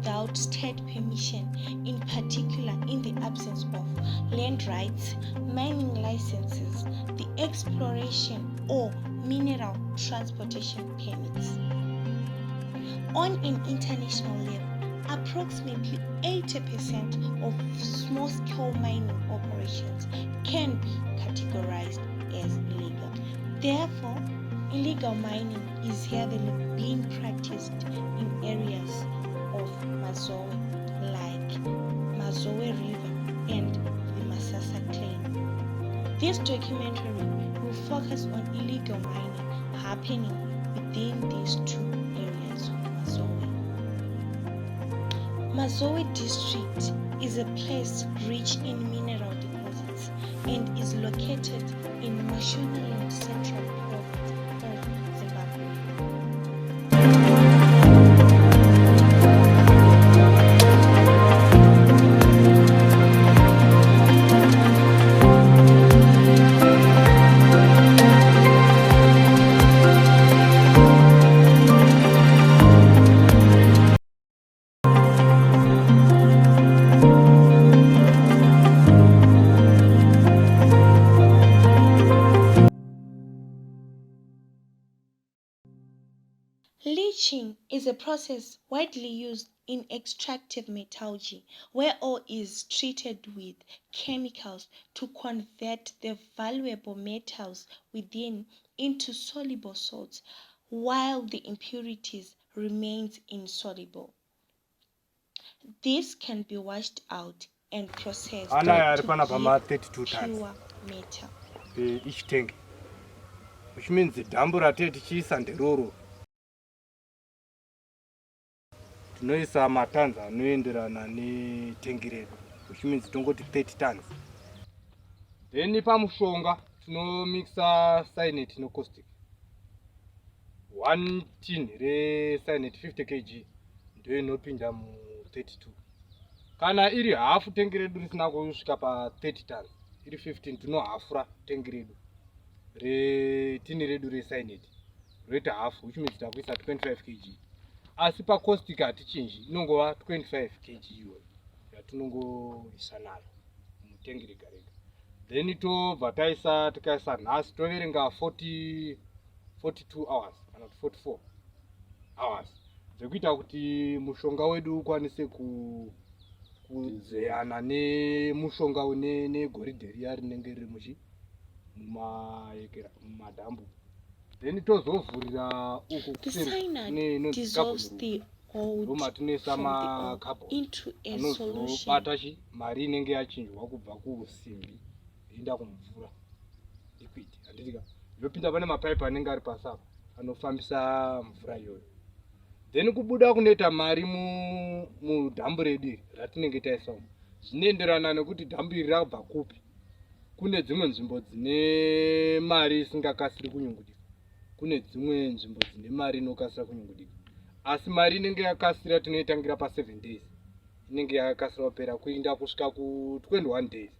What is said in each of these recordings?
without state permission, in particular in the absence of land rights, mining licenses, the exploration or mineral transportation permits. On an international level, approximately 80% of small-scale mining operations can be categorized as illegal. Therefore, illegal mining is heavily being practiced in areas of Mazowe, like Mazowe River and the Masasa Claim. This documentary will focus on illegal mining happening within these two areas of Mazowe. Mazowe district is a place rich in mineral deposits and is located in Mashonaland Central Province of Zimbabwe. Leaching is a process widely used in extractive metallurgy, where ore is treated with chemicals to convert the valuable metals within into soluble salts, while the impurities remain insoluble. This can be washed out and processed to give pure metal. Each tank, which means the dambura cheese and the roro. Tinoisa matans anoenderana netengi redu, which means tongoti 30 tons. Then pamushonga tinomixa cyanate nocaustic. 1 tin recyanate 50 kg ndio inopinda mu 32. Kana iri half tengi redu risina kusvika pa 30 tons, iri 15 tinohafura tengi redu retini redu recyanate roita half, which means takuisa 25 kg. Asi pa caustic hatichinji, inongova 25 kg iyoyo yatinongoisa nayo mutengi rega rega. Then tobva taisa tikaisa nhasi toverenga 42 hours kana 44 hours dzekuita kuti mushonga wedu ukwanise kuzeyana nemushonga negoridhe riya rinenge riri mumadhambu. Then tozovhurira uku dissolves the old from the ore into a solution. Mari inenge yachinjwa kubva kusimbi ichienda kumvura liquid handitika yopinda pane mapaipi anenge ari pasapa anofambisa mvura iyoyo. Then kubuda kunoita mari mudhambu redu ratinenge taisa umu zvinoenderana nekuti dhambu iri rabva kupi. Kune dzimwe nzvimbo dzine mari isingakasiri kunyungudika, kune dzimwe nzvimbo dzine mari inokasira kunyungudika. Asi mari inenge yakasira tinoitangira pa 7 days, inenge yakasira kupera kuinda kusvika ku 21 days.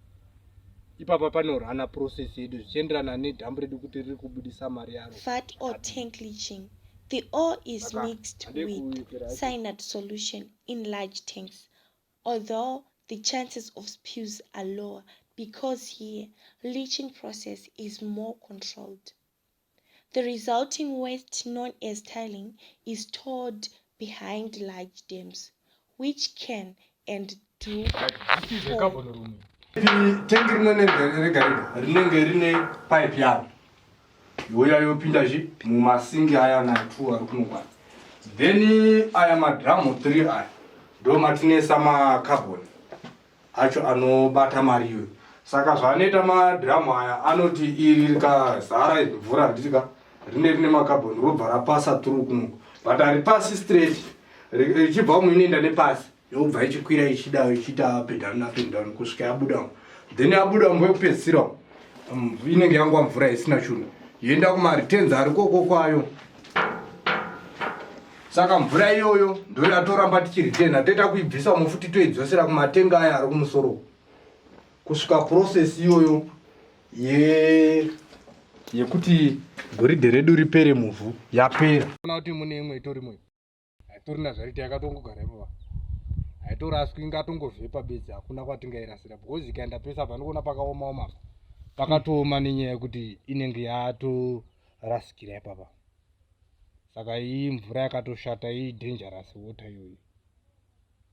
Ipapa panorana process yedu zvichienderana nedhambu redu kuti riri kubudisa mari yaro. Fat or tank leaching. The ore is mixed with cyanide solution in large tanks, although the chances of spills are lower because here leaching process is more controlled. The resulting waste, known as tiling, is stored behind large dams, which can and do Tengi rinenge rine pipe yaro yoya yopinda mumasingi aya na 2 ari kunokwana. Then aya madhamu 3 aya ndo matinesa macarbon acho anobata mari iyoyo. Saka zvanoita madhamu aya anoti iri rikazara mvura ritika rine macarbon robva rapasa through kunoko, but haripasi straight richibva muinoenda nepasi yobva ichikwira ichida ichiita pedani kusvika yabuda. Then yabuda mboyopedzisira inenge yangwa mvura isina shungu yoenda kumaritenzi ari koko kwayo. Saka mvura iyoyo ndo yatoramba tichiritena toita kuibvisa mufuti toidzosera kumatenga aya ari kumusoro kusvika process iyoyo yekuti goridhe redu ripere muvhu yapera. Ona kuti mune imwe itori imwe hatorina zvariti yakatongogara ipapo haitoraswi ingatongobvepa bedzi hakuna kwatingairasira because ikaenda pesa panokuona pakaoma pakatooma nenyaya yekuti inenge yatorasikira ipapa. Saka iyi mvura yakatoshata iyi dangerous water iyoyi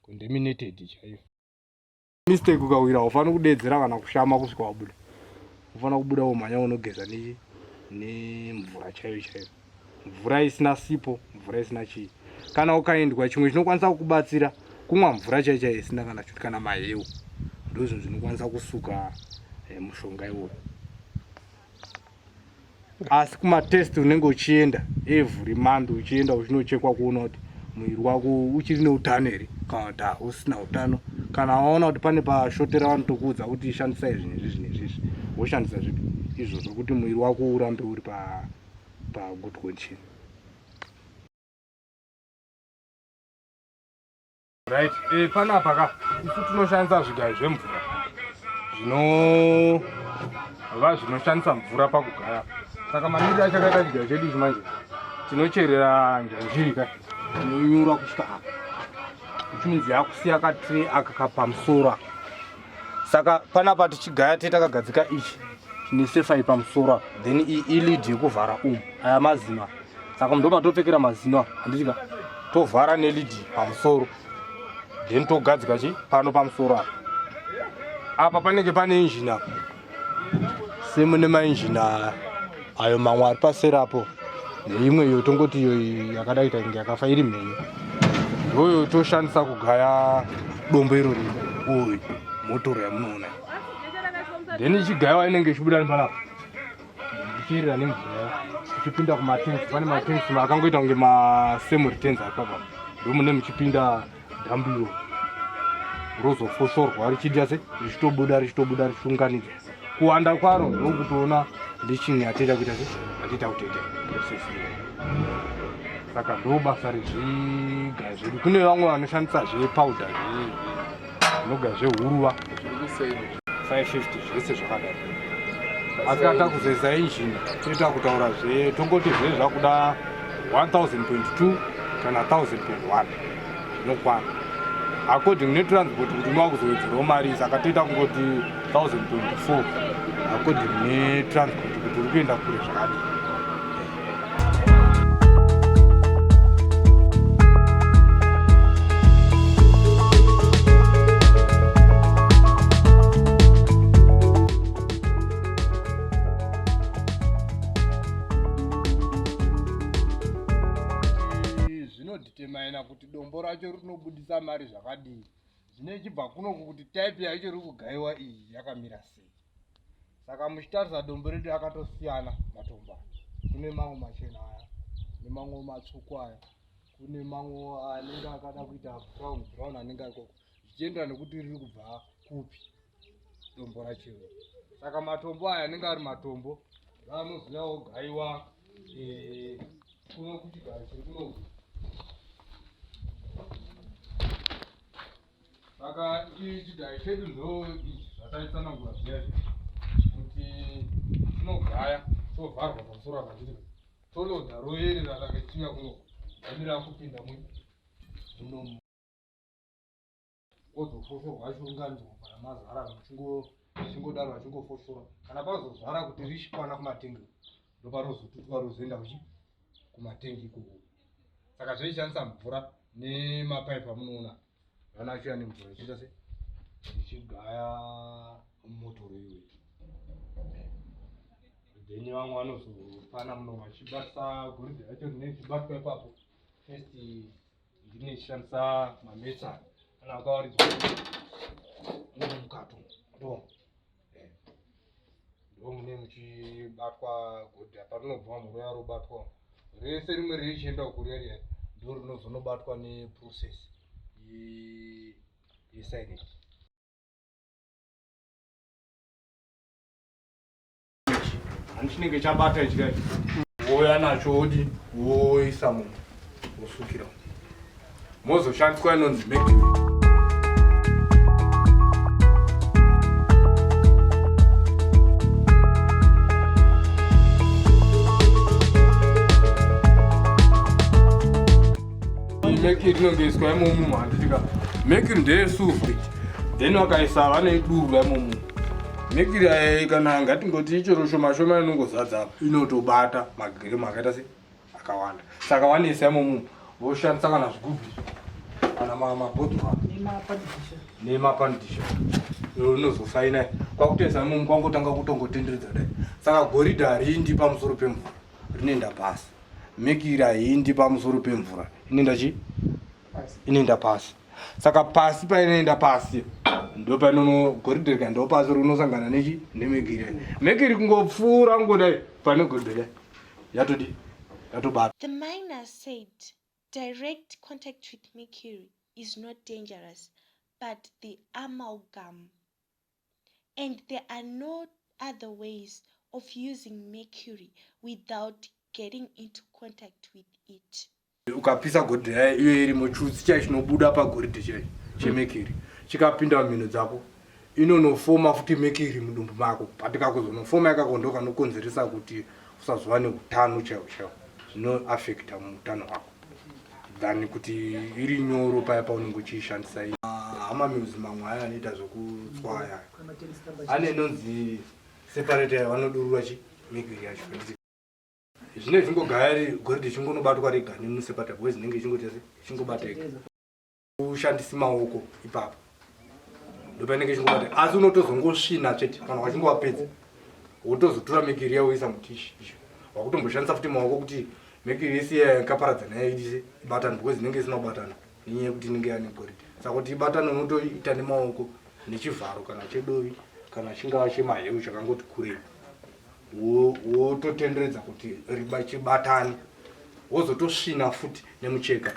contaminated chaiyo. Mistake ukawira ufana kudedzera kana kushama kusvika wabuda, ufana kubuda womhanya unogeza nemvura chaiyo. Mvura isina sipo, mvura isina chii. Kana ukaendwa chimwe chinokwanisa kukubatsira kumwa mvura chaiyo isina kana chuti kana mahewu, ndozvo zvinokwanisa kusuka mushonga iwoyo. Asi kumatest unenge uchienda every month uchienda uchinochekwa kuona kuti mwiri wako uchiri neutano here kana kuti usina utano. Kana waona kuti pane pashotera vanotokuudza kuti shandisa izvi woshandisa zvipi izvozvo kuti mwiri wako urambe uri pa good condition. Right, panapa ka isu tinoshandisa zvigayo zvemvura zvinoshandisa mvura pakugaya. Saka mamiriro achakaita chigayo chedu ichi manje tinocherera njanjiri ka tinonyura kusvika apa, ichimidzi yakusiya katire aka pamusoro. Saka panapa tichigaya takagadzika ichi chine sefai pamusoro, then ilidi yekuvhara aya mazino. Saka ndo matopfekera mazino handitika tovhara nelidi pamusoro, then togadzika chi pano pamusoro apa panenge pane engine apa semune maengine ayo mamwe ari paserapo neimwe iyo tongoti iyo yakadaita inge yakafa iri mhenyu, ndoyo toshandisa kugaya dombo irori uyu motoro yamunoona. Then ichigayiwa inenge ichibuda nepanapa ichiyerera nemvura ichipinda kumatanks. Pane matanks akangoita kunge masemuritens apapa, ndomune muchipinda dhambu iro rozofoshorwa richiita se richitobuda richiunganidza. Kuwanda kwaro ndokutoona ndichinge atiita kuita se atiita kutoita process iyo. Saka ndo basa rezvigayo zvedu. Kune vamwe vanoshandisa zvepowder zvinoga zvehuruva 550 zvese zvakadaro. Asi ata kuzeza engine toita kutaura tongoti zvakuda 1000.2 kana 1000.1 zvinokwana according netransport kuti makuzowedzerawo mari. Saka toita kungoti 1000.4 according netransport kuti uri kuenda kure zvakadii. Zvinodhitemaina kuti dombo racho rinobudisa mari zvakadii, zvinechibva kunoku kuti type yacho iri kugayiwa iyi yakamira sei. Saka muchitarisa dombo redu akatosiyana matombo aya. Kune mamwe machena aya nemamwe matsvuku aya, kune mamwe anenge akada kuita brown anenge akoko, zvichienderana nekuti riri kubva kupi dombo racho. Saka matombo aya anenge ari matombo anoziva kugayiwa kuno kuchigaro chiri kunoku. Saka chigayo chedu ndo zvataitsanangura zviya kuti tinogaya tovharwa pamusoro akandiri tolodha royerera rakachiuya kunoku amira kupinda muno ozofoshorwa achiunganidzwa kana mazara chingodaro achingofoshora. Kana pazozara kuti richikwana kumatengi ndoparozotutwa rozoenda kumatengi ikoko. Saka zveishandisa mvura nemapaipi amunoona vanachiuya nemvura ichiita se ichigaya motoro iyoyi. Then vamwe vanozopana muno vachibatisa goridhe racho rinenge chibatwa ipapo. First injini ichishandisa mametsani kana akawaridzwa mukato ndo mune muchibatwa goridhe apa rinobva muroya robatwa rese rimwe richienda kuriya ndo rinozonobatwa neprocess yesilage. Chinenge chabata ichidai woya nacho odi woisa munhu wosukira mozoshandiswa inonzi mercury. Mercury inonge iswa imomo handitika Mercury ndeyesulfate, then wakaisa vanoidurura imomo. Mercury kana ngatingoti ichiro shoma inongozadza apa inotobata magirimu akaita se akawanda. Saka vanoisa imomo voshandisa kana zvigubhi kana mabhotoro nemapandisha unozofaina kwakutoisa imomo kwangotanga kutongotenderedza dai. Saka goridhe harindi pamusoro pemvura rinoenda pasi. Mercury haindi pamusoro pemvura inoenda pasi. Saka pasi painoenda pasi ndo panono goridhe rikaendawo pasi rinosangana nemercury. Mercury kungopfuura kungodai pane goridhe dai yatobata. The miners said direct contact with mercury is not dangerous, but the amalgam. And there are no other ways of using mercury without getting into contact with it. Ukapisa goridhe yayo iyo iri muchutsi chai chinobuda pagoridhe chai chemercury chikapinda mumhino dzako inonofoma futi mercury mudumbu mako patika kuzonofoma yakakondoka nokonzeresa kuti usazova neutano chaiwo zvinoafekta muutano hwako than kuti iri nyoro paya paunenge uchiishandisa. Amamuzi mamwe aya anoita zvokutswaya ane nonzi separator vanodurura mercury yacho. Zvine zvingogara goridhe chingonobatwa rega nemuseparator bwe zvinenge chingobata ega ushandisi maoko ipapo ndopanenge chingobata, asi unotozongosvina chete kana wachingowapedza wotozotora mercury yawoisa mutishi wakutomboshandisa futi maoko kuti mercury yese yakaparadzana yaidise ibatana bwe zvinenge isina kubatana nenyaya yekuti inenge yane goridhe. Saka kuti ibatana unotoita nemaoko nechivharo kana chedovi kana chingava chemahewu chakangoti kurei wototenderedza kuti chibatane wozotosvina futi nemucheka.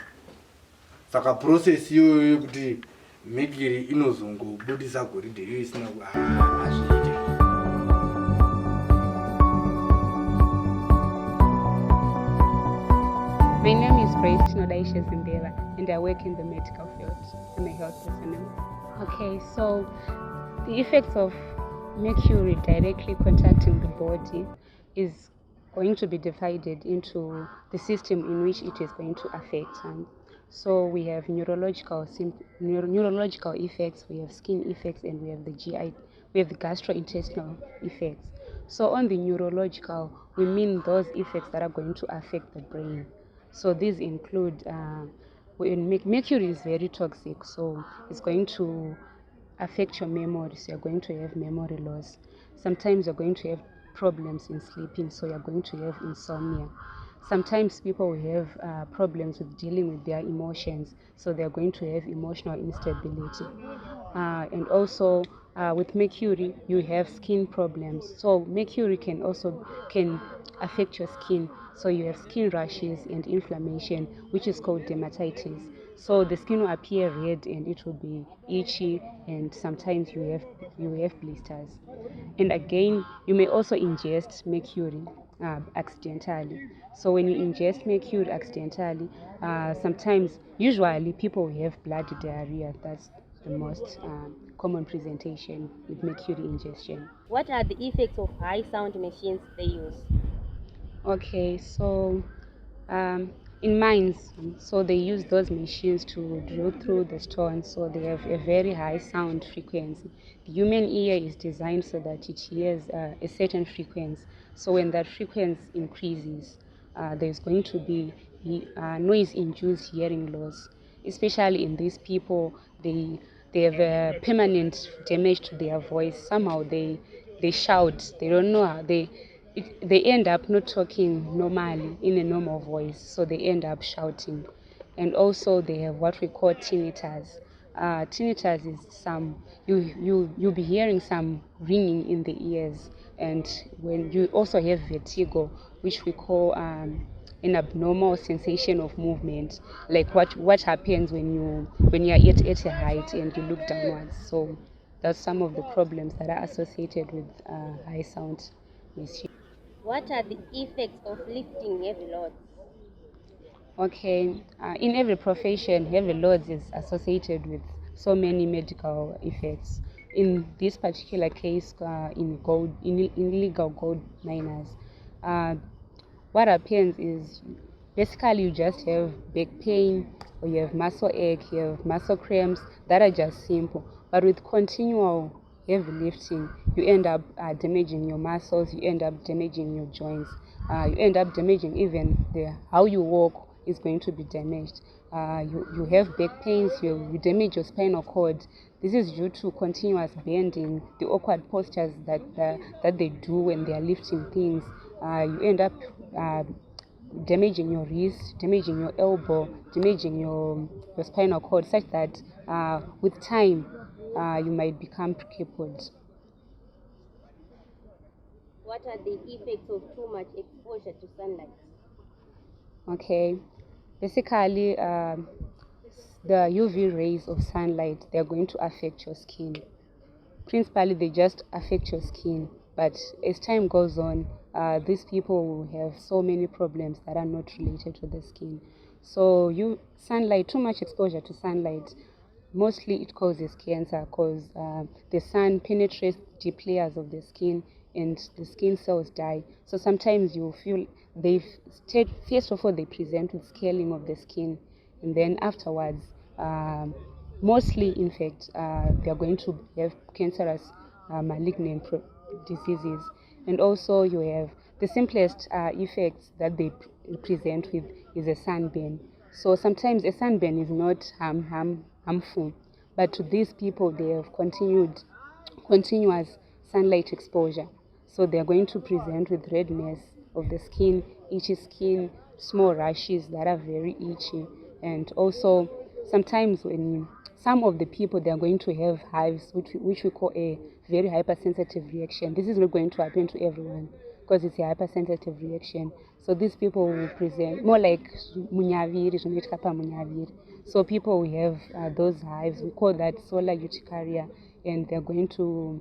Saka process iyoyo yekuti mercury inozongobudisa goridhe iyo isina hazviite. My name is Grace Nodaisha Zimbela and I work in the medical field. I'm a health personnel. Okay, so the effects of mercury directly contacting the body is going to be divided into the system in which it is going to affect. So we have neurological effects, we have skin effects, and we have the gastrointestinal effects. So on the neurological, we mean those effects that are going to affect the brain. So these include mercury is very toxic, so it's going to affect your memory, so you're going to have memory loss. Sometimes you're going to have problems in sleeping, so you're going to have insomnia. Sometimes people will have problems with dealing with their emotions, so they're going to have emotional instability. And also with mercury, you have skin problems. So mercury can affect your skin. So you have skin rashes and inflammation, which is called dermatitis. So the skin will appear red and it will be itchy, and sometimes you have blisters. And again, you may also ingest mercury accidentally. So when you ingest mercury accidentally, usually people have bloody diarrhea. That's the most common presentation with mercury ingestion. What are the effects of high sound machines they use? Okay, so in mines, so they use those machines to drill through the stone, so they have a very high sound frequency. The human ear is designed so that it hears a certain frequency. So when that frequency increases, there's going to be noise-induced hearing loss, especially in these people. They have a permanent damage to their voice. Somehow they shout. They don't know how they end up not talking normally in a normal voice, so they end up shouting. And also they have what we call tinnitus. Tinnitus is you'll be hearing some ringing in the ears, and when you also have vertigo, which we call an abnormal sensation of movement, like what happens when you're at a height and you look downwards. So that's some of the problems that are associated with high sound machine. What are the effects of lifting heavy loads? Okay, in every profession, heavy loads is associated with so many medical effects. In this particular case, in illegal gold miners, what happens is basically you just have back pain, or you have muscle ache, you have muscle cramps that are just simple. But with continual heavy lifting, you end up damaging your muscles, you end up damaging your joints, you end up damaging even how you walk is going to be damaged. You have back pains, you damage your spinal cord. This is due to continuous bending, the awkward postures that they do when they are lifting things. You end up damaging your wrist, damaging your elbow, damaging your spinal cord, such that with time you might become crippled. What are the effects of too much exposure to sunlight? Okay, basically the UV rays of sunlight, they are going to affect your skin. Principally, they just affect your skin, but as time goes on, these people will have so many problems that are not related to the skin. So too much exposure to sunlight, mostly it causes cancer, because the sun penetrates deep layers of the skin and the skin cells die. So sometimes you feel first of all they present with scaling of the skin, and then afterwards mostly in fact they are going to have cancerous malignant diseases. And also you have the simplest effects that they present with is a sunburn. So sometimes a sunburn is not harmful, but to these people they have continuous sunlight exposure. So they are going to present with redness of the skin, itchy skin, small rashes that are very itchy. And also sometimes when some of the people, they are going to have hives, which we call a very hypersensitive reaction. This is not going to happen to everyone because it's a hypersensitive reaction. So these people will present more like munyaviri, munyaviri. So people will have those hives. We call that solar urticaria, and they're going to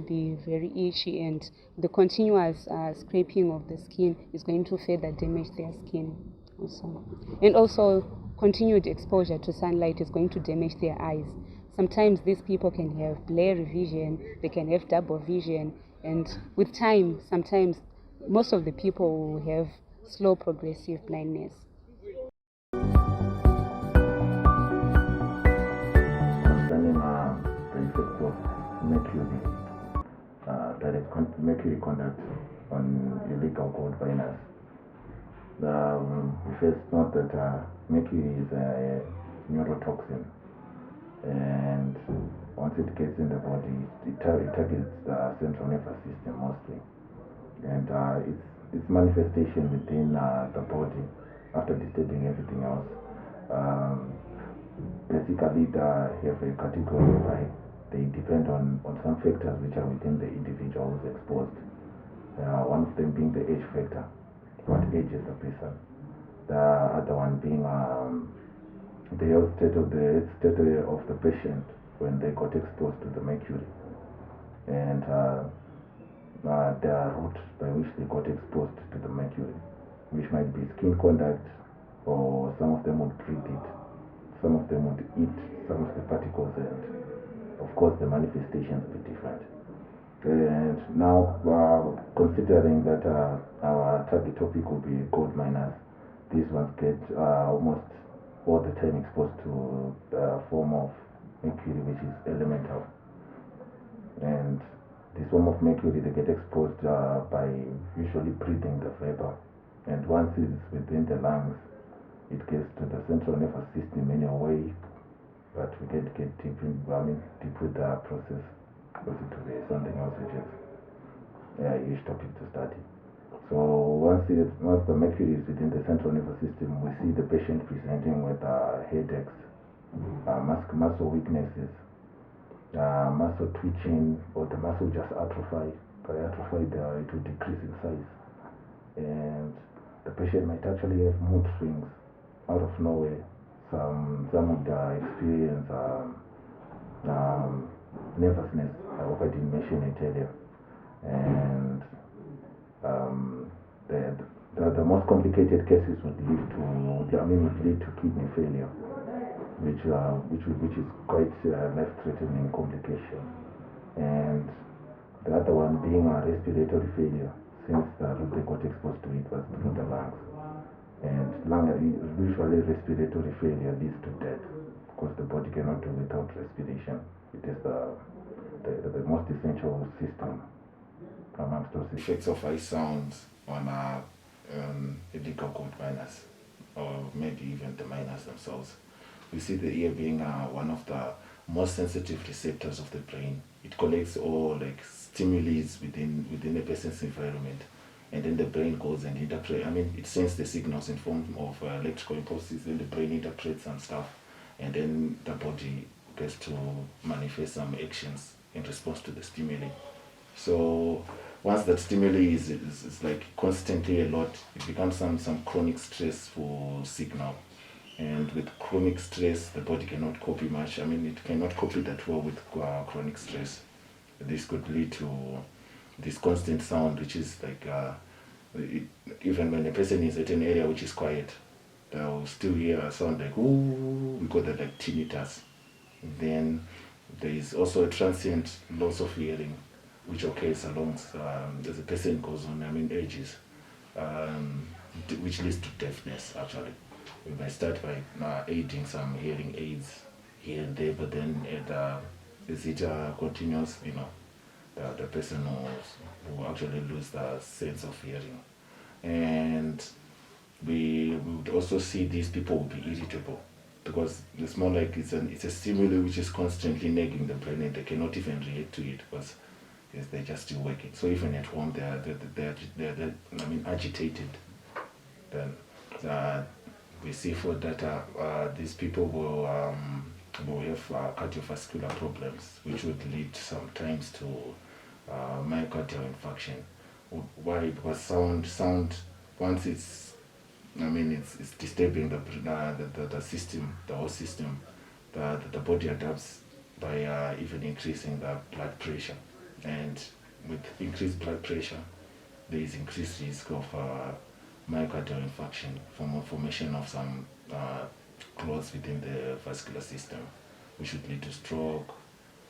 be very itchy, and the continuous scraping of the skin is going to further damage their skin also. And also continued exposure to sunlight is going to damage their eyes. Sometimes these people can have blurry vision, they can have double vision, and with time sometimes most of the people will have slow progressive blindness. Concerning the effects of mercury, mercury contact on illegal gold miners. We first note that mercury is a neurotoxin, and once it gets in the body, it targets the central nervous system mostly, and its manifestation within the body after disturbing everything else. Basically, they have a category where they depend on some factors which are within the individual who's exposed. One of them being the age factor, what ages the person. The other one being the health state of the patient when they got exposed to the mercury, and the route by which they got exposed to the mercury, which might be skin contact, or some of them would breathe it, some of them would eat some of the particles, and of course the manifestations will be different. And now, considering that our target topic will be gold miners, these ones get almost all the time exposed to the form of mercury, which is elemental. And this form of mercury, they get exposed by usually breathing the vapor. And once it's within the lungs, it gets to the central nervous system in a way, but we get deep with the process, because it will be something else which is a huge topic to study. So once the mercury is within the central nervous system, we see the patient presenting with headaches, muscle weaknesses, muscle twitching, or the muscle just atrophied. By atrophied, it will decrease in size, and the patient might actually have mood swings out of nowhere. Some would experience nervousness. I hope I didn't mention it earlier. And the most complicated cases would lead to kidney failure, which is quite life-threatening complication. And the other one being a respiratory failure, since the route they got exposed to it was through the lungs. And usually respiratory failure leads to death because the body cannot do without respiration. It is the most essential system amongst those effects of high sounds on illegal gold miners, or maybe even the miners themselves. We see the ear being one of the most sensitive receptors of the brain. It collects all like stimuli within a person's environment, and then the brain goes and interprets. It sends the signals in form of electrical impulses, then the brain interprets some stuff, and then the body gets to manifest some actions in response to the stimuli. So once that stimuli is like constantly a lot, it becomes some chronic stressful signal. And with chronic stress, the body cannot copy much. It cannot copy that well with chronic stress. This could lead to this constant sound, which is like, even when a person is at an area which is quiet, they'll still hear a sound like, ooh, we call that like tinnitus. Then there is also a transient loss of hearing, which occurs along as a person goes on, ages, which leads to deafness actually. We might start by aiding some hearing aids here and there, but then as it continues, the person will actually lose the sense of hearing. And we would also see these people will be irritable because it's more like it's a stimuli which is constantly nagging the brain, and they cannot even react to it because they're just still working. So even at home, they're agitated. Then we see for data these people will have cardiovascular problems, which would lead sometimes to myocardial infarction. Why? Because sound once it's disturbing the system, the whole system, the body adapts by even increasing the blood pressure. And with increased blood pressure, there is increased risk of myocardial infarction, formation of some clots within the vascular system, which would lead to stroke.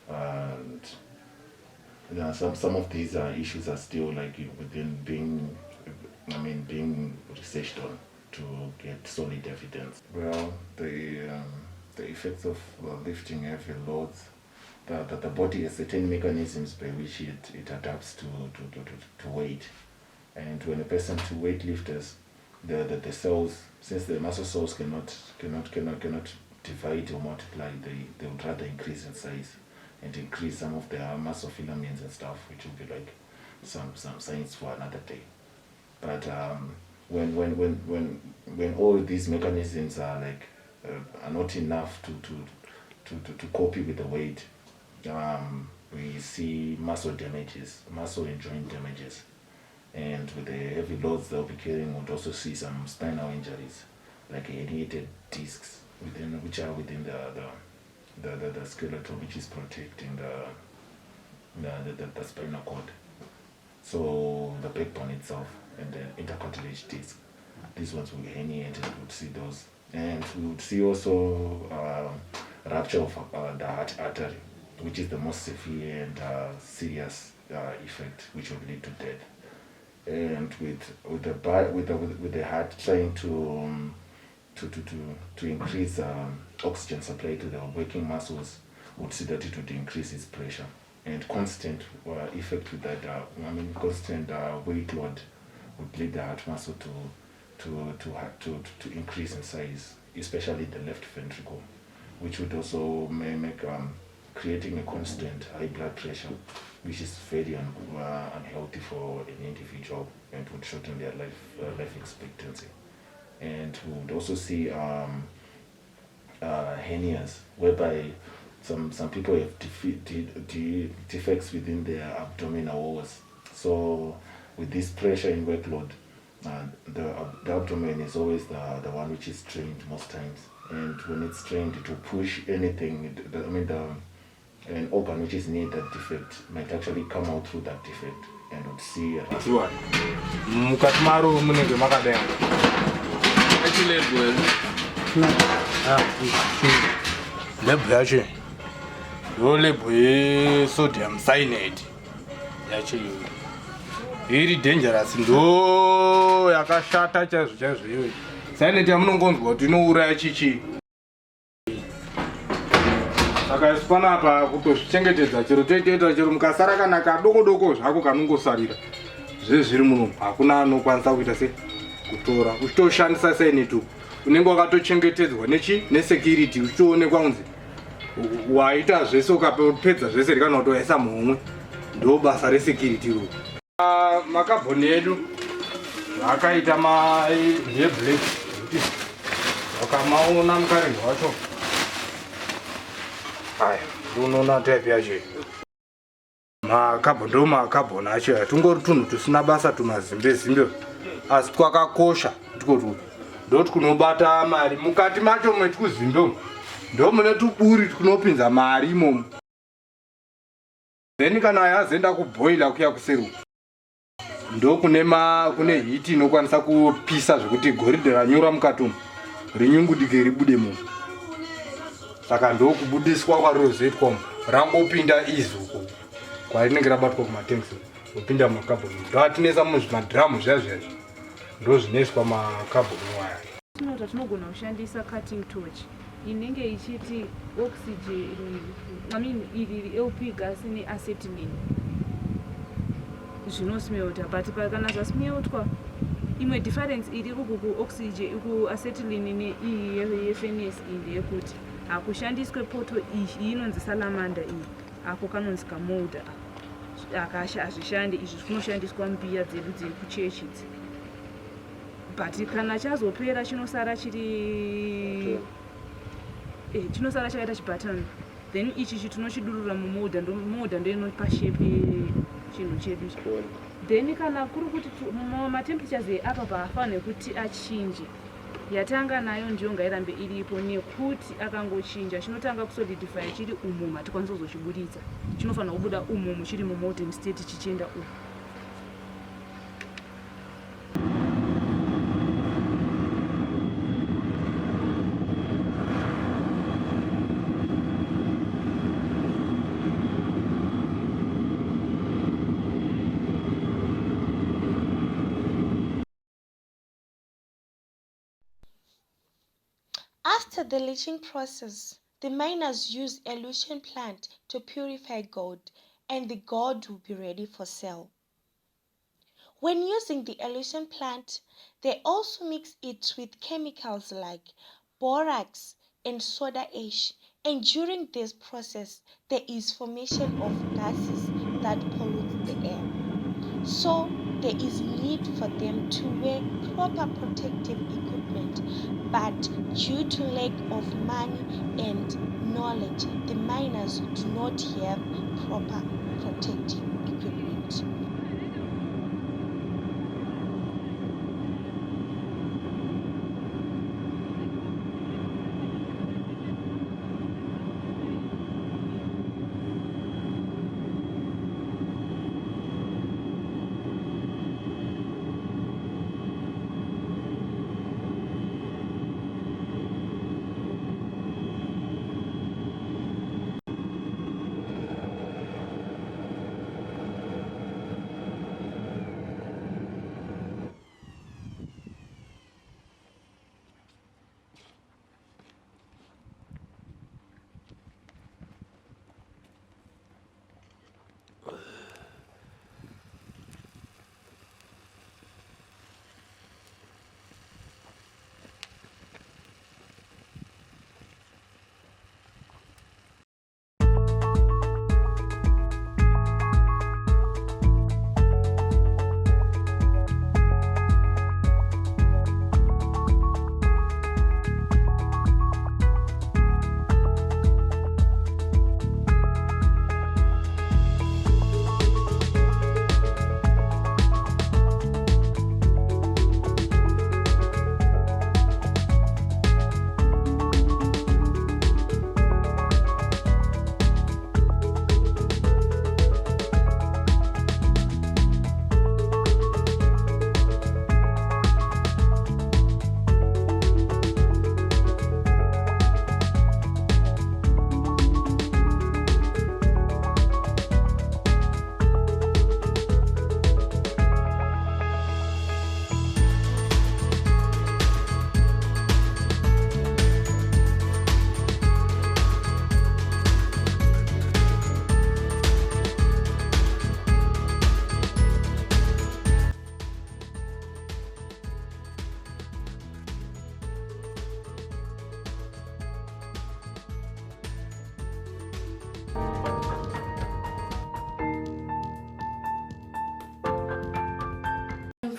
And some of these issues are still like within being researched on to get solid evidence. Well, the effects of lifting heavy loads, the body has certain mechanisms by which it adapts to weight. And when a person to weight lifters, the cells, since the muscle cells cannot divide or multiply, they would rather increase in size and increase some of their muscle filaments and stuff, which will be like some science for another day. But when all these mechanisms are not enough to copy with the weight, we see muscle damages, muscle and joint damages. And with the heavy loads they'll be carrying, we'll also see some spinal injuries, like herniated discs which are within the skeleton, which is protecting the spinal cord. So the backbone itself and the intercartilage disc, these ones will be herniated. We would see those, and we would see also rupture of the heart artery, which is the most severe and serious effect, which would lead to death. And with the heart trying to increase oxygen supply to the working muscles, would see that it would increase its pressure. And constant effect with that, constant weight load would lead the heart muscle to increase in size, especially the left ventricle, which would also make creating a constant high blood pressure, which is very unhealthy for an individual and would shorten their life expectancy. And we would also see hernias, whereby some people have defects within their abdominal walls. So with this pressure and workload, the abdomen is always the one which is strained most times. And when it's strained, it will push anything. An organ which is near that defect might actually come out through that defect and would see mukati munenge makadenga lebhu yacho yo lebhu ye-sodium cyanide yachiyungu iri dangerous, ndo yakashata chaizvo chaizvo iyoyi. saineti yamunongonzwa kuti inouraya chichi. Saka isu panapa kutozvichengetedza chero toitoita chero mukasara kana kadoko zvako kanongosarira zvezviri muno hakuna anokwanisa kuita se kutora uchitoshandisa saineti unenge wakatochengetedzwa nesecurity uchitoonekwa kunzi waita zvese ukapedza zvese rikana kutoisa muhomwe ndo basa resecurity ro. Makabhoni edu akaita ndeblack kuti wakamaona mukaringo wacho aya unoona type yacho makabhoni acho hatungori tunhu tusina basa tumazimbe asi twakakosha ndikotu ndoti kunobata mari mukati macho mwetikuzimbemo ndo mune tuburi tunopinza mari imomo. Then kana yazoenda kubhoila kuya kuseruka ndo kune hiti inokwanisa kupisa zvekuti goridhe ranyura mukati rinyungudike ribude muno. Saka ndo kubudiswa kwarozoitwa umo rangopinda izuko kwarinenge rabatwa kumatengi opinda makabhoni ndo atinesa muzvimadhiramu zviya ndo zvinoiswa makabhoni waya. Tinota tinogona kushandisa cutting torch inenge ichiti oxygen iri LP gas neacetylene zvinosmelta but kana zvasmeltwa imwe difference iri kuoxygen kuacetylene neyefenes ndeyekuti hakushandiswe poto iyi inonzi salamanda iyi ako kanonzi kamolda hazvishandi izvi zvinoshandiswa mbiya dzedu dzekuchechi idzi but kana chazopera chinosara chakaita chibhatani then ichi tinochidurura mumodha ndoinopa shepi chinhu chedu. Then kana kuri kuti matemperatures apa paafanire kuti achinje yatanga nayo ndiyo ngairambe iripo nekuti akangochinja chinotanga kusolidify chiri umo hatikwanisi kuzochibuditsa chinofanira kubuda umo chiri mumolten state chichienda umo. After the leaching process, the miners use a leaching plant to purify gold, and the gold will be ready for sale. When using the elution plant, they also mix it with chemicals like borax and soda ash, and during this process, there is formation of gases that pollute the air. So there is need for them to wear proper protective equipment, but due to lack of money and knowledge, the miners do not have proper protective equipment.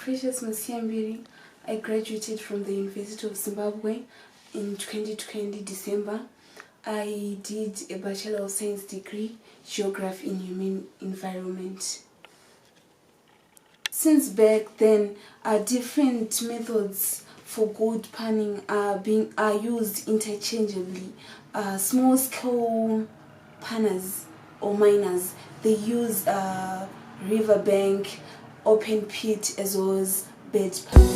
Precious Musiambiri. I graduated from the University of Zimbabwe in 2020 December. I did a Bachelor of Science degree, Geography in Human Environment. Since back then, different methods for gold panning are used interchangeably. Small scale panners or miners, they use riverbank, open pit, as well as bed panning.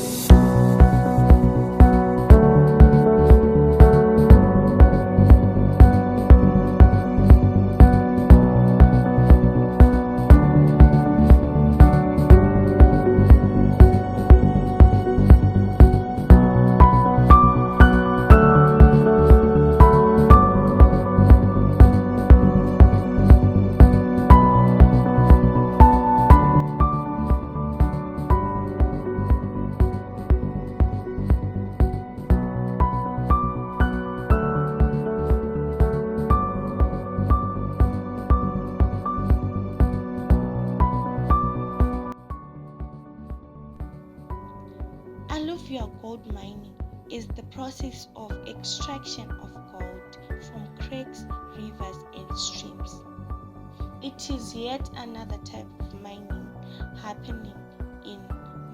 Alluvial gold mining is the process of extraction of gold from creeks, rivers, and streams. It is yet another type of mining happening in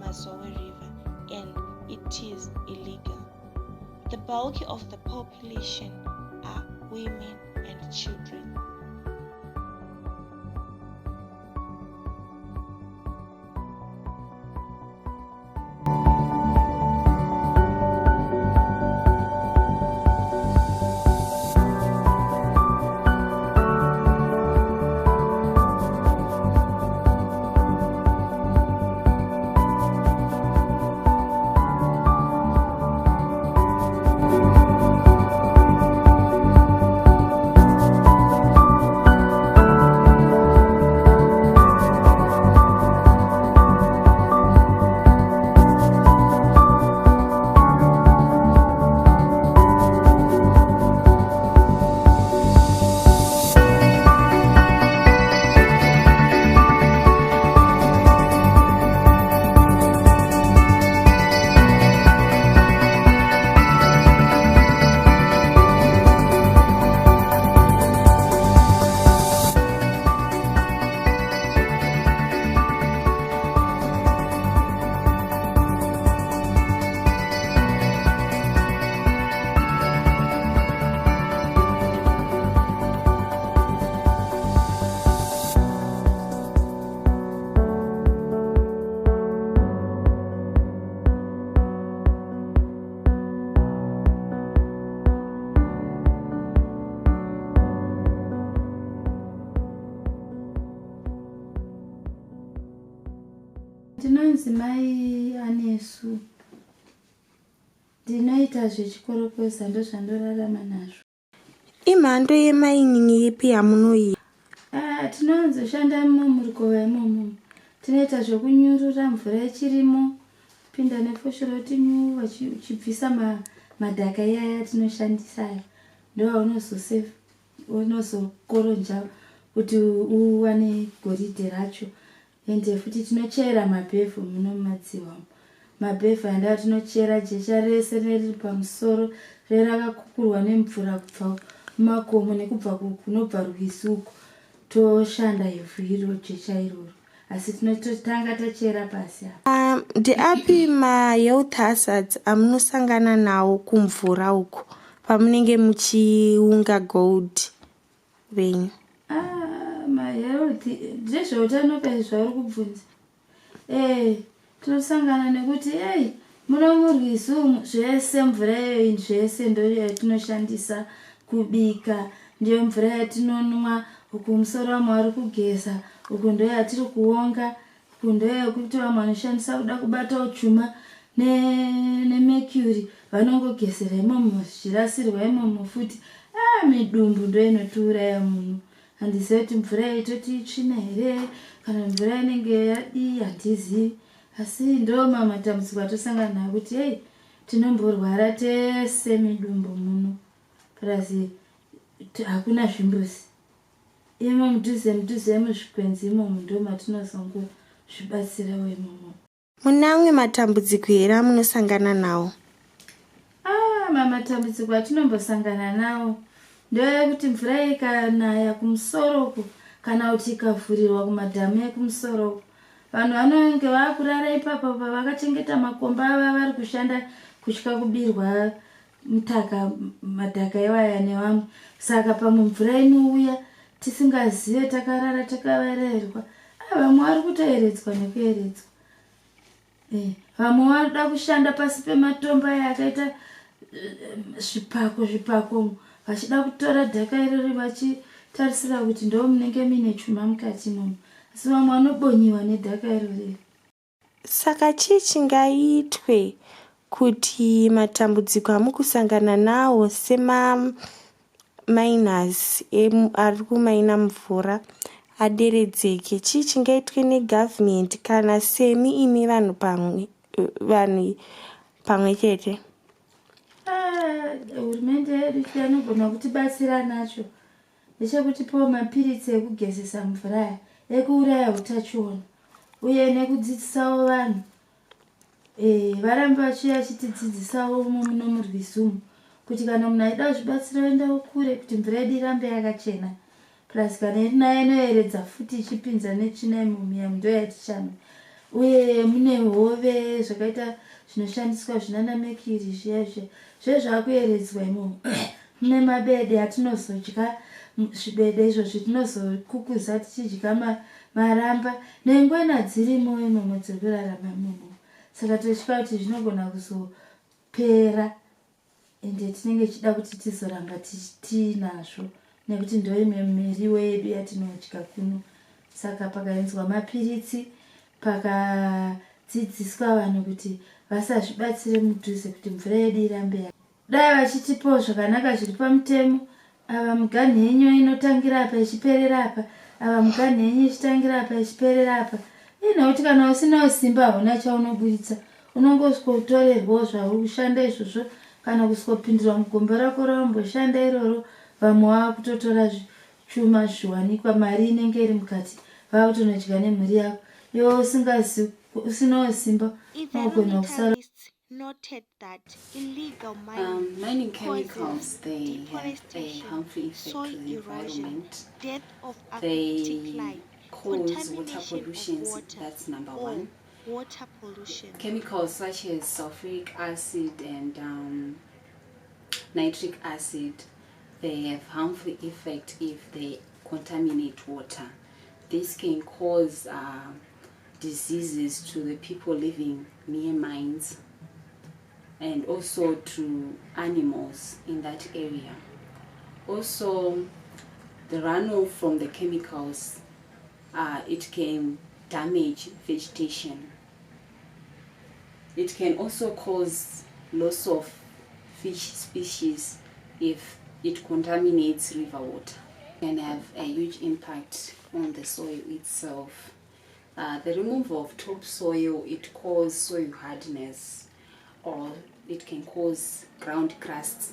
Mazowe River, and it is illegal. The bulk of the population are women and children. Ndinonzi mai Anesu. Ndinoita zvechikorokoza ndozvandorarama nazvo. Imhando yemining ipi yamunoita? Tinozoshanda mumurukova imomo. Tinoita zvokunyurura mvura ichirimo, pinda nefoshoroti nyuva uchibvisa madhaka iyaya tinoshandisa. Ndo unozokoronja kuti uwane goridhe racho. Ende futi tinochera mabhevhu munomadziwa. Mabhevhu anda tinochera jecha rese riri pamusoro rakakukurwa nemvura kubva mumakomo nekubva kunobva rwisuku. Toshanda ivhu iro jecha iroro. Asi tinototanga tachera pasi apa. Ndeapi ma-health hazards amunosangana nawo kumvura uko pamunenge muchiunga gold venyu? Ma-health ndezveutano kai zvauri kubvunza? Tinosangana nekuti munomurwisu zvese mvura iyoyi zvese ndo yatinoshandisa kubika, ndiyo mvura yatinonwa, uku musoro wamwe ari kugeza, uku ndo yatiri kuonga, uku ndo yekuti vamwe vanoshandisa kuda kubata uchuma nemercury vanongogezera imomo zvichirasirwa imomo futi. Midumbu ndo inotiuraya munhu. Handizivi kuti mvura itoti itsvina here kana mvura inenge yadii handizivi. Asi ndo matambudziko atosangana nawo kuti tinomborwara tese midumbu muno. Purazi hakuna zvimbuzi. Imo mudhuze muzvikwenzi imomo ndo matinozongozvibatsirawo imomo. Muna amwe matambudziko here amunosangana nawo? Matambudziko atinombosangana nawo ndoekuti mvura ikanaya kumusoro uku kana kuti ikavhurirwa kumadhamu ekumusoro, vanhu vanenge vakurara ipapo pavakachengeta makomba ava vari kushanda kutya kubirwa madhaka iwaya nevamwe. Saka pamwe mvura inouya tisingazive, takarara takavarerwa. Vamwe vari kutoeredzwa nekueredzwa. Vamwe varikuda kushanda pasi pematombo aya akaita zvipako vachida kutora dhaka irori vachitarisira kuti ndo munenge mine chuma mukati imomo, asi vamwe vanobonyiwa nedhaka irori. Saka chii chingaitwe kuti matambudziko amukusangana nawo sema-miners ari kumaina mvura aderedzeke? Chii chingaitwe negavhimende kana semi imi vanhu pamwe chete? Hurumende yedu yanogona kutibatsira nacho ndechekutipawo mapiritsi ekugezesa mvura ekuuraya utachiona uye nekudzidzisawo vanhu. Varambe vachitidzidzisawo muno murwizi kuti kana munhu aida kuzvibatsira oendawo kure kuti mvura yedu irambe yakachena. Plus kana irinayo inoyeredza futi ichipinza netsvina imomo ndo yatichanwa. Uye mune hove zvakaita zvinoshandiswa zvinanamekiri zviya zvezvakuyeredzwa imomo. Mune mabede atinozodya, zvibede izvo zvitinozokukuza tichidya maramba nengwena dzirimo imomo dzekurarama imomo. Saka tochitya kuti zvinogona kuzopera ende tinenge tichida kuti tizoramba tiinazvo nekuti ndo imwe miriwo yedu yatinodya kuno. Saka pakaenzwa mapiritsi, pakadzidziswa vanhu kuti vasazvibatsire mudhuze kuti mvura yedu irambe dai vachitipawo zvakanaka zviri pamutemo. Ava muganhu yenyu inotangira apa ichiperera apa, ava muganhu yenyu ichitangira apa ichiperera apa. Nekuti kana usinawo simba hauna chaunoburitsa, unongosikotorerwawo zvauri kushanda izvozvo kana kusikopindira mugomba rako raumboshanda iroro. Vamwe vakutotora chuma zviwanikwa, mari inenge iri mukati, vakutonodya nemhuri yako. Iwe usinawo simba unogona kusara. Noted that illegal mining chemicals, they have a harmful effect soil to the erosion, environment. death of They aquatic life, cause water contamination pollution. of water, That's number or one. water pollution. Chemicals such as sulfuric acid and nitric acid, they have harmful effect if they contaminate water. This can cause diseases to the people living near mines and also to animals in that area. Also, the runoff from the chemicals, it can damage vegetation. It can also cause loss of fish species if it contaminates river water. It can have a huge impact on the soil itself. The removal of topsoil, it causes soil hardness, or it can cause ground crusts,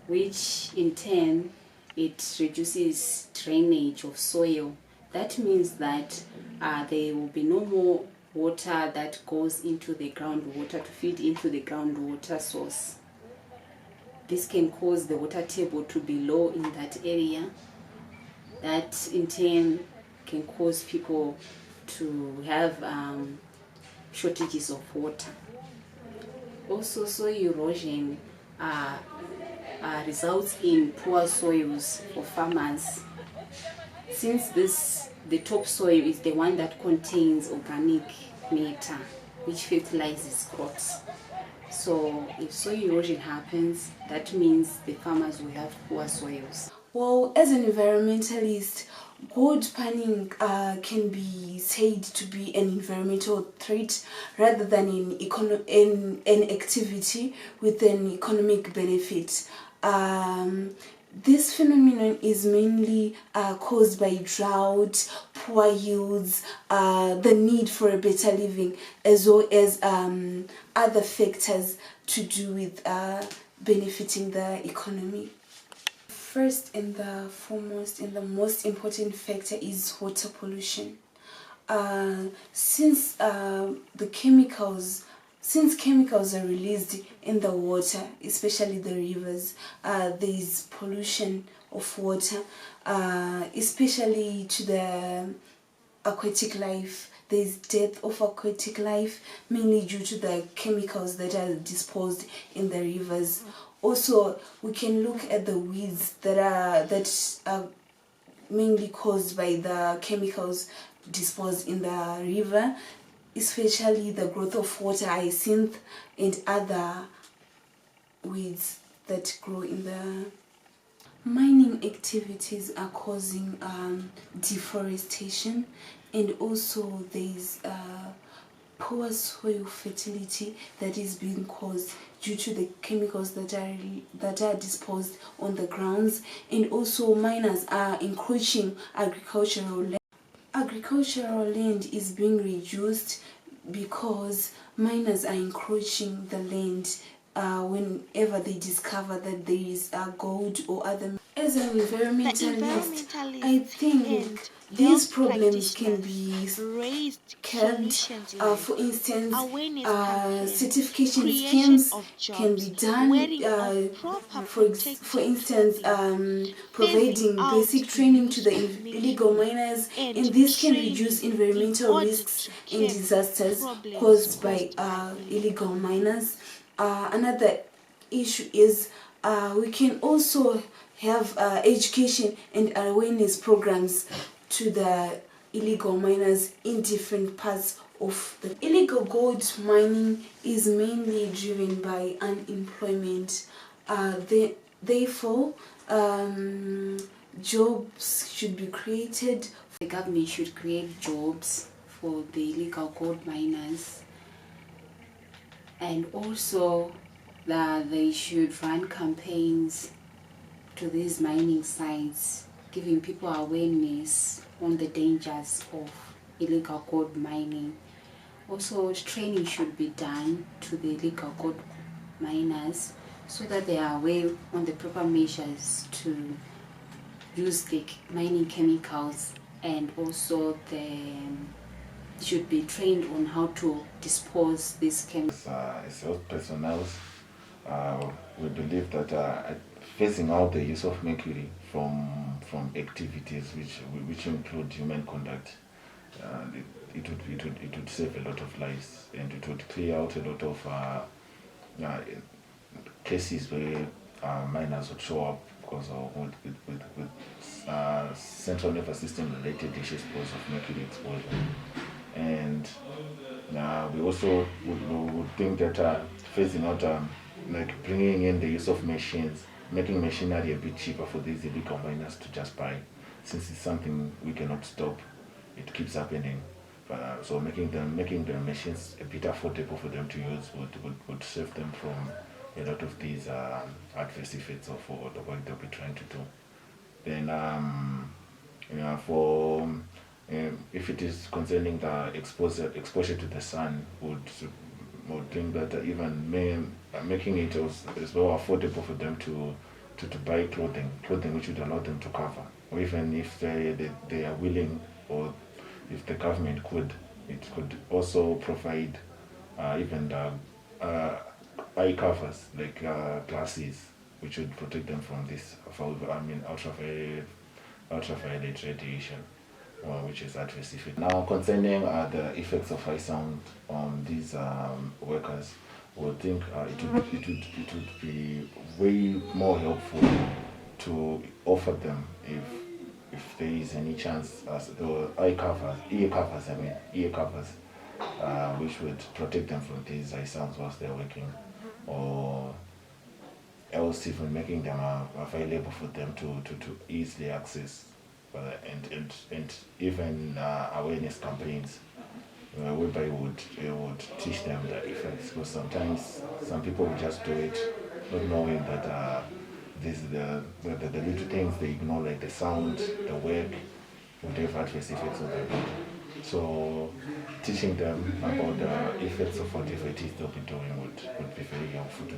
which in turn it reduces drainage of soil. That means that there will be no more water that goes into the groundwater to feed into the groundwater source. This can cause the water table to be low in that area. That in turn can cause people to have shortages of water. Also, soil erosion results in poor soils for farmers. Since the topsoil is the one that contains organic matter which fertilizes crops. So if soil erosion happens, that means the farmers will have poor soils. Well, as an environmentalist, gold panning can be said to be an environmental threat rather than an activity with an economic benefit. This phenomenon is mainly caused by drought, poor yields, the need for a better living, as well as other factors to do with benefiting the economy. First and the foremost and the most important factor is water pollution. since chemicals are released in the water, especially the rivers, there is pollution of water, especially to the aquatic life. There is death of aquatic life, mainly due to the chemicals that are disposed in the rivers. Also, we can look at the weeds that are mainly caused by the chemicals disposed in the river, especially the growth of water hyacinth and other weeds that grow in the mining activities are causing deforestation, and also there is poor soil fertility that is being caused due to the chemicals that are disposed on the grounds, and also miners are encroaching agricultural land. Agricultural land is being reduced because miners are encroaching the land whenever they discover that there is gold or other. As an environmentalist, I think these problems can be curbed. For instance, certification schemes can be done. For instance, providing basic training to the illegal miners, and this can reduce environmental risks and disasters caused by illegal miners. Another issue is we can also have education and awareness programs to the illegal miners in different parts of the illegal gold mining is mainly driven by unemployment. Therefore, jobs should be created. The government should create jobs for the illegal gold miners, and also that they should run campaigns to these mining sites, giving people awareness on the dangers of illegal gold mining. Also, training should be done to the illegal gold miners so that they are aware on the proper measures to use the mining chemicals, and also they should be trained on how to dispose these chemicals. As health personnel, we believe that phasing out the use of mercury from activities which include human conduct, it would save a lot of lives, and it would clear out a lot of cases where miners would show up because of with central nervous system related issues because of mercury exposure. And we also would think that phasing out, like bringing in the use of machines, making machinery a bit cheaper for these illegal miners to just buy, since it's something we cannot stop, it keeps happening. So making the machines a bit affordable for them to use would save them from a lot of these adverse effects of the work they'll be trying to do. Then if it is concerning the exposure to the sun, would think that even making it as well affordable for them to buy clothing which would allow them to cover, or even if they are willing, or if the government it could also provide even the eye covers, like glasses, which would protect them from this ultraviolet radiation, which is adverse effect. Now, concerning the effects of high sound on these workers, we would think it would be way more helpful to offer them, if there is any chance, as the ear covers, which would protect them from these high sounds whilst they're working, or else even making them available for them to easily access, and even awareness campaigns whereby it would teach them the effects, because sometimes some people will just do it not knowing that the little things they ignore, like the sound, the work, would have adverse effects on their body. So teaching them about the effects of whatever it is they'll be doing would be very helpful to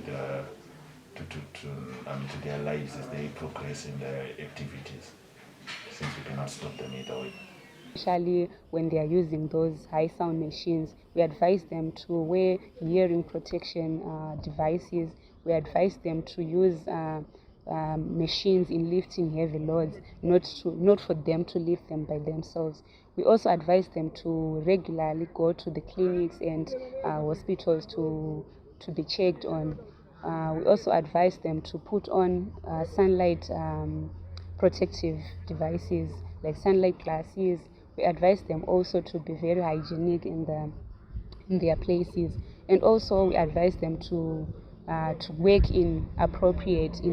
their lives as they progress in their activities, since we cannot stop them either way. especially when they are using those high sound machines. We advise them to wear hearing protection devices. We advise them to use machines in lifting heavy loads, not for them to lift them by themselves. We also advise them to regularly go to the clinics and hospitals to be checked on. We also advise them to put on sunlight protective devices like sunlight glasses. We advise them also to be very hygienic in their places, and also we advise them to work in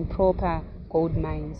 proper gold mines.